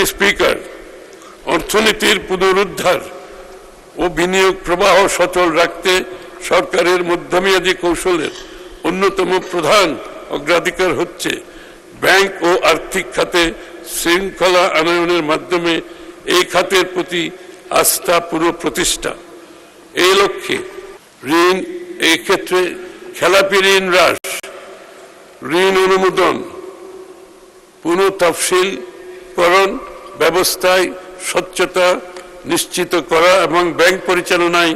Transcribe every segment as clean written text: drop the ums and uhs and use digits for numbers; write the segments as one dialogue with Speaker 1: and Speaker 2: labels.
Speaker 1: মাননীয় স্পিকার, অর্থনীতির পুনরুদ্ধার ও বিনিয়োগ প্রবাহ সচল রাখতে সরকারের মধ্যমেয়াদী কৌশলের অন্যতম প্রধান অগ্রাধিকার হচ্ছে ব্যাংক ও আর্থিক খাতে শৃঙ্খলা আনয়নের মাধ্যমে এই খাতের প্রতি আস্থা পুনঃপ্রতিষ্ঠা। এই লক্ষ্যে ঋণ, এই ক্ষেত্রে খেলাপি ঋণ হ্রাস, ঋণ অনুমোদন, পুনঃতফসিলকরণ ব্যবস্থায় স্বচ্ছতা নিশ্চিত করা এবং ব্যাংক পরিচালনায়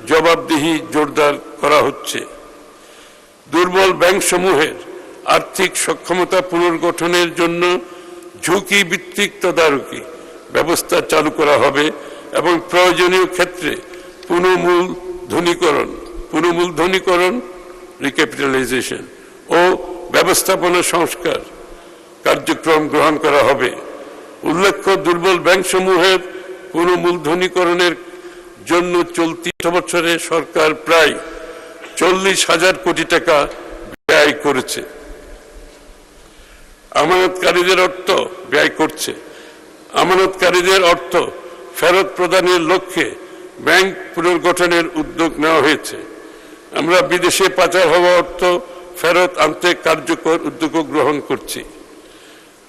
Speaker 1: জবাবদিহি জোরদার করা হচ্ছে। দুর্বল ব্যাংকসমূহের আর্থিক সক্ষমতা পুনর্গঠনের জন্য ঝুঁকি ভিত্তিক তদারকি ব্যবস্থা চালু করা হবে এবং প্রয়োজনীয় ক্ষেত্রে পুনর্মূলধনীকরণ রিক্যাপিটালাইজেশন ও ব্যবস্থাপনা সংস্কার কার্যক্রম গ্রহণ করা হবে। উল্লেখ্য, দুর্বল ব্যাংকসমূহের পুনর্মূলধনীকরণের জন্য চলতি বছরে সরকার প্রায় 40,000 কোটি টাকা ব্যয় করছে। আমানতকারীদের অর্থ ফেরত প্রদানের লক্ষ্যে ব্যাংক পুনর্গঠনের উদ্যোগ নেওয়া হয়েছে। আমরা বিদেশে পাচার হওয়া অর্থ ফেরত আনতে কার্যকর উদ্যোগ গ্রহণ করছি।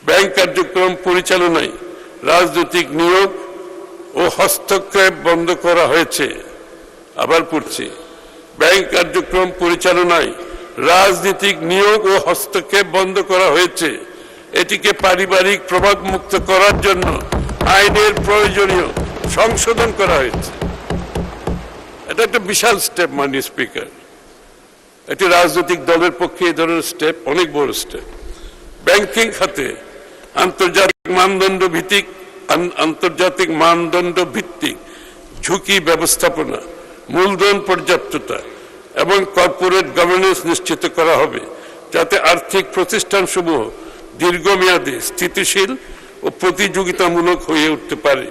Speaker 1: ব্যাংক কার্যক্রম পরিচালনায় রাজনৈতিক নিয়োগ ও হস্তক্ষেপ বন্ধ করা হয়েছে। আবার পড়ছি, ব্যাংক কার্যক্রম পরিচালনায় রাজনৈতিক নিয়োগ ও হস্তক্ষেপ বন্ধ করা হয়েছে। এটিকে পারিবারিক প্রভাব মুক্ত করার জন্য আইনের প্রয়োজনীয় সংশোধন করা হয়েছে। এটা একটা বিশাল স্টেপ মাননীয় স্পিকার। এটি রাজনৈতিক দলের পক্ষে এই ধরনের স্টেপ অনেক বড় স্টেপ। ব্যাংকিং খাতে আন্তর্জাতিক মানদণ্ড ভিত্তিক ঝুঁকি ব্যবস্থাপনা, মূলধন পর্যাপ্ততা এবং কর্পোরেট গভর্নেন্স নিশ্চিত করা হবে, যাতে আর্থিক প্রতিষ্ঠানসমূহ দীর্ঘমেয়াদে স্থিতিশীল ও প্রতিযোগিতামূলক হয়ে উঠতে পারে।